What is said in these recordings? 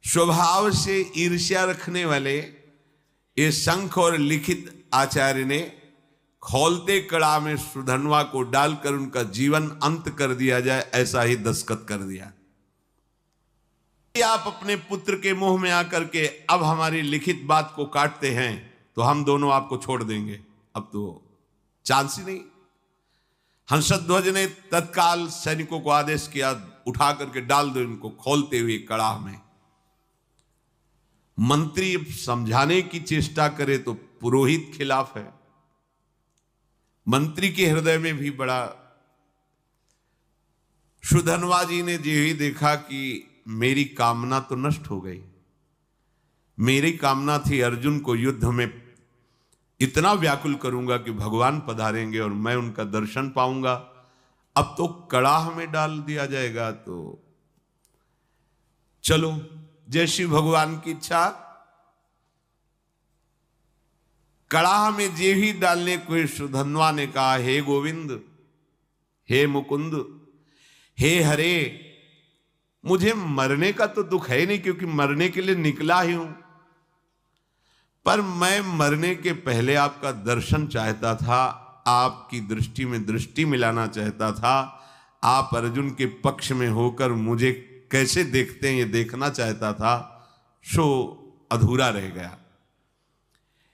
स्वभाव से ईर्ष्या रखने वाले ये शंख और लिखित आचार्य ने खौलते कड़ा में सुधनवा को डालकर उनका जीवन अंत कर दिया जाए, ऐसा ही दस्तखत कर दिया। आप अपने पुत्र के मुंह में आकर के अब हमारी लिखित बात को काटते हैं तो हम दोनों आपको छोड़ देंगे, अब तो चांस ही नहीं। हंसध्वज ने तत्काल सैनिकों को आदेश किया, उठा करके डाल दो इनको खौलते हुए कड़ाह में। मंत्री समझाने की चेष्टा करे तो पुरोहित खिलाफ है। मंत्री के हृदय में भी बड़ा, सुधनवा जी ने जो ही देखा कि मेरी कामना तो नष्ट हो गई। मेरी कामना थी अर्जुन को युद्ध में इतना व्याकुल करूंगा कि भगवान पधारेंगे और मैं उनका दर्शन पाऊंगा, अब तो कड़ाह में डाल दिया जाएगा। तो चलो जैसी भगवान की इच्छा। कड़ाह में जे ही डालने को सुधनवा ने कहा, हे गोविंद, हे मुकुंद, हे हरे, मुझे मरने का तो दुख है नहीं क्योंकि मरने के लिए निकला ही हूं, पर मैं मरने के पहले आपका दर्शन चाहता था, आपकी दृष्टि में दृष्टि मिलाना चाहता था। आप अर्जुन के पक्ष में होकर मुझे कैसे देखते हैं ये देखना चाहता था, सो अधूरा रह गया।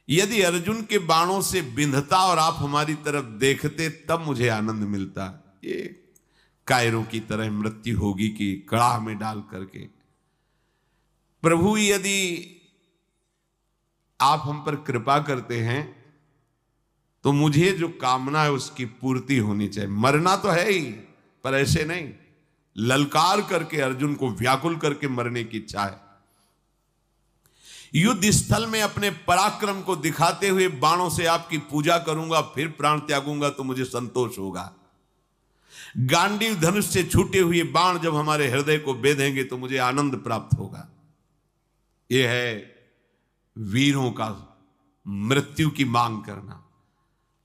यदि अर्जुन के बाणों से बिंधता और आप हमारी तरफ देखते तब मुझे आनंद मिलता। ये कायरों की तरह मृत्यु होगी कि कड़ाह में डाल करके। प्रभु यदि आप हम पर कृपा करते हैं तो मुझे जो कामना है उसकी पूर्ति होनी चाहिए। मरना तो है ही, पर ऐसे नहीं, ललकार करके अर्जुन को व्याकुल करके मरने की इच्छा है। युद्ध स्थल में अपने पराक्रम को दिखाते हुए बाणों से आपकी पूजा करूंगा, फिर प्राण त्यागूंगा तो मुझे संतोष होगा। गांडीव धनुष से छूटे हुए बाण जब हमारे हृदय को बेधेंगे तो मुझे आनंद प्राप्त होगा। यह है वीरों का मृत्यु की मांग करना।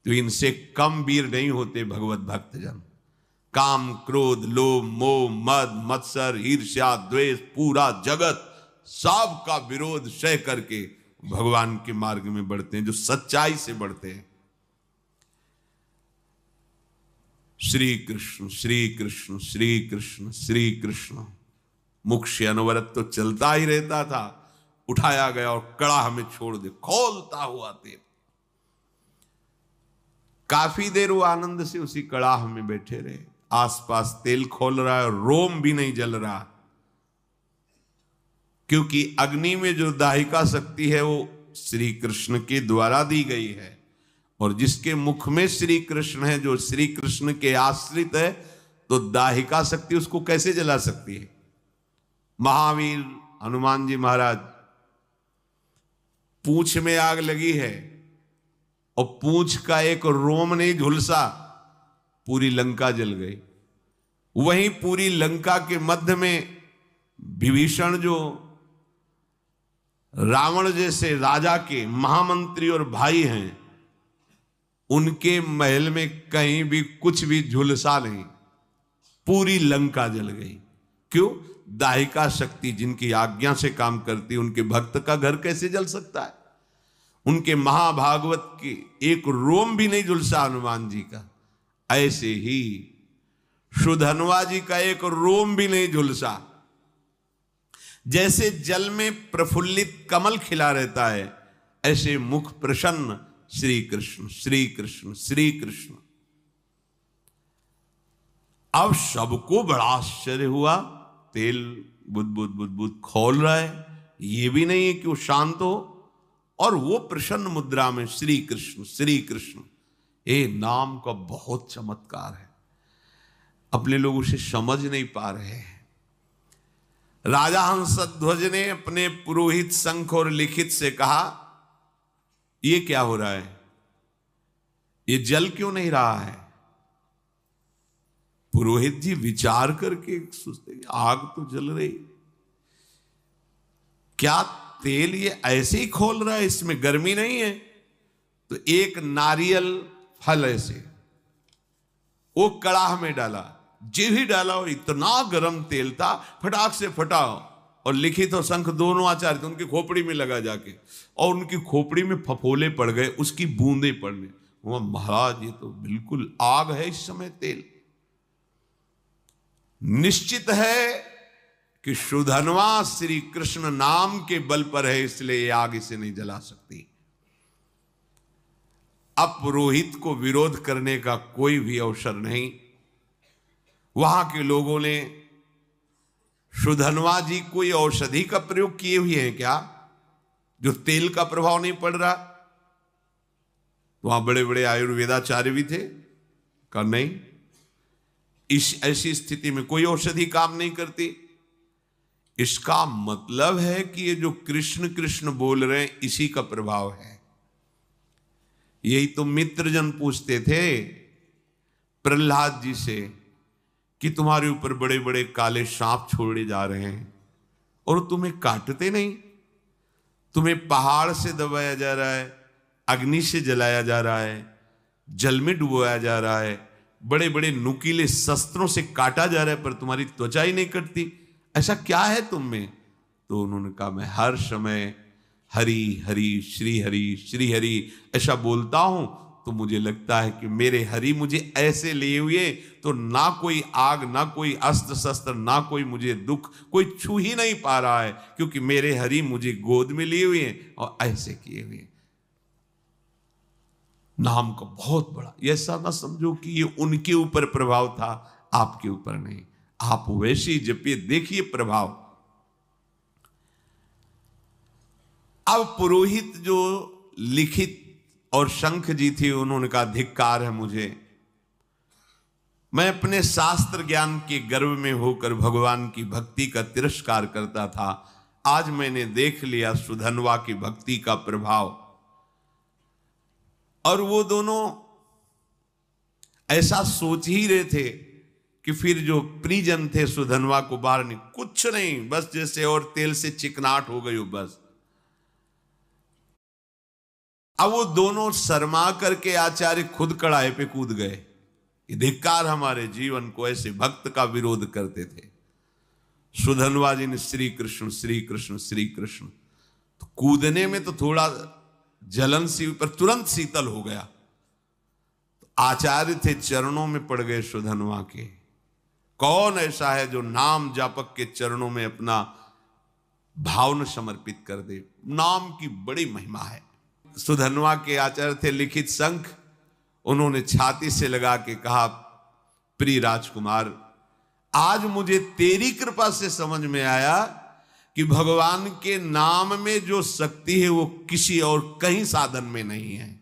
तो इनसे कम वीर नहीं होते भगवत भक्तजन। काम, क्रोध, लोभ, मोह, मद, मत्सर, ईर्ष्या, द्वेष, पूरा जगत सब का विरोध सह करके भगवान के मार्ग में बढ़ते हैं, जो सच्चाई से बढ़ते हैं। श्री कृष्ण श्री कृष्ण श्री कृष्ण श्री कृष्ण। मुख से अनवरत तो चलता ही रहता था, उठाया गया और कड़ाह में छोड़ दे, खोलता हुआ तेल। काफी देर वो आनंद से उसी कड़ाह में बैठे रहे। आसपास तेल खोल रहा है, रोम भी नहीं जल रहा, क्योंकि अग्नि में जो दाहिका शक्ति है वो श्री कृष्ण के द्वारा दी गई है, और जिसके मुख में श्री कृष्ण है, जो श्री कृष्ण के आश्रित है, तो दाहिका शक्ति उसको कैसे जला सकती है। महावीर हनुमान जी महाराज, पूंछ में आग लगी है और पूंछ का एक रोम नहीं झुलसा, पूरी लंका जल गई। वहीं पूरी लंका के मध्य में विभीषण, जो रावण जैसे राजा के महामंत्री और भाई हैं, उनके महल में कहीं भी कुछ भी झुलसा नहीं, पूरी लंका जल गई। क्यों? दाहिका शक्ति जिनकी आज्ञा से काम करती, उनके भक्त का घर कैसे जल सकता है? उनके महाभागवत के एक रोम भी नहीं झुलसा हनुमान जी का। ऐसे ही सुधनवा जी का एक रोम भी नहीं झुलसा। जैसे जल में प्रफुल्लित कमल खिला रहता है, ऐसे मुख प्रसन्न श्री कृष्ण श्री कृष्ण श्री कृष्ण। अब सबको बड़ा आश्चर्य हुआ, तेल बुदबुद बुदबुद खोल रहा है, ये भी नहीं है कि वो शांत हो, और वो प्रसन्न मुद्रा में श्री कृष्ण श्री कृष्ण। ये नाम का बहुत चमत्कार है, अपने लोग उसे समझ नहीं पा रहे हैं। राजा हंसध्वज ने अपने पुरोहित शंख और लिखित से कहा, ये क्या हो रहा है, ये जल क्यों नहीं रहा है? पुरोहित जी विचार करके सोचते, आग तो जल रही, क्या तेल ये ऐसे ही खोल रहा है, इसमें गर्मी नहीं है? तो एक नारियल फल ऐसे वो कड़ाह में डाला, जे भी डाला और इतना गर्म तेल था, फटाक से फटा और लिखित और शंख दोनों आचार्य थे, उनकी खोपड़ी में लगा जाके, और उनकी खोपड़ी में फफोले पड़ गए, उसकी बूंदे पड़ने। वो महाराज ये तो बिल्कुल आग है इस समय तेल। निश्चित है कि सुधन्वा श्री कृष्ण नाम के बल पर है, इसलिए ये आग इसे नहीं जला सकती। अब पुरोहित को विरोध करने का कोई भी अवसर नहीं। वहां के लोगों ने सुधन्वा जी कोई औषधि का प्रयोग किए हुए हैं क्या, जो तेल का प्रभाव नहीं पड़ रहा? वहां बड़े बड़े आयुर्वेदाचार्य भी थे, कहा नहीं, इस ऐसी स्थिति में कोई औषधि काम नहीं करती। इसका मतलब है कि ये जो कृष्ण कृष्ण बोल रहे हैं इसी का प्रभाव है। यही तो मित्रजन पूछते थे प्रहलाद जी से कि तुम्हारे ऊपर बड़े बड़े काले सांप छोड़े जा रहे हैं और तुम्हें काटते नहीं, तुम्हें पहाड़ से दबाया जा रहा है, अग्नि से जलाया जा रहा है, जल में डुबोया जा रहा है, बड़े बड़े नुकीले शस्त्रों से काटा जा रहा है, पर तुम्हारी त्वचा ही नहीं कटती, ऐसा क्या है तुम में? तो उन्होंने कहा मैं हर समय हरि हरि श्री हरि ऐसा बोलता हूं, तो मुझे लगता है कि मेरे हरि मुझे ऐसे लिए हुए तो ना कोई आग, ना कोई अस्त्र शस्त्र, ना कोई मुझे दुख, कोई छू ही नहीं पा रहा है, क्योंकि मेरे हरि मुझे गोद में लिए हुए हैं और ऐसे किए हुए हैं। नाम का बहुत बड़ा, ऐसा ना समझो कि ये उनके ऊपर प्रभाव था, आपके ऊपर नहीं। आप वैसे ही जपिए, देखिए प्रभाव। अब पुरोहित जो लिखित और शंख जी थी, उन्होंने कहा धिक्कार है मुझे, मैं अपने शास्त्र ज्ञान के गर्व में होकर भगवान की भक्ति का तिरस्कार करता था, आज मैंने देख लिया सुधन्वा की भक्ति का प्रभाव। और वो दोनों ऐसा सोच ही रहे थे कि फिर जो परिजन थे सुधन्वा को बाहर नहीं, कुछ नहीं, बस जैसे और तेल से चिकनाट हो गई हो बस। अब वो दोनों शर्मा करके आचार्य खुद कड़ाहे पे कूद गए, ये धिक्कार हमारे जीवन को, ऐसे भक्त का विरोध करते थे। सुधन्वा जी ने श्री कृष्ण श्री कृष्ण श्री कृष्ण, तो कूदने में तो थोड़ा जलन सी, पर तुरंत शीतल हो गया। तो आचार्य थे चरणों में पड़ गए सुधन्वा के। कौन ऐसा है जो नाम जापक के चरणों में अपना भावना समर्पित कर दे? नाम की बड़ी महिमा है। सुधन्वा के आचार्य थे लिखित शंख, उन्होंने छाती से लगा के कहा प्रिय राजकुमार, आज मुझे तेरी कृपा से समझ में आया कि भगवान के नाम में जो शक्ति है वो किसी और कहीं साधन में नहीं है।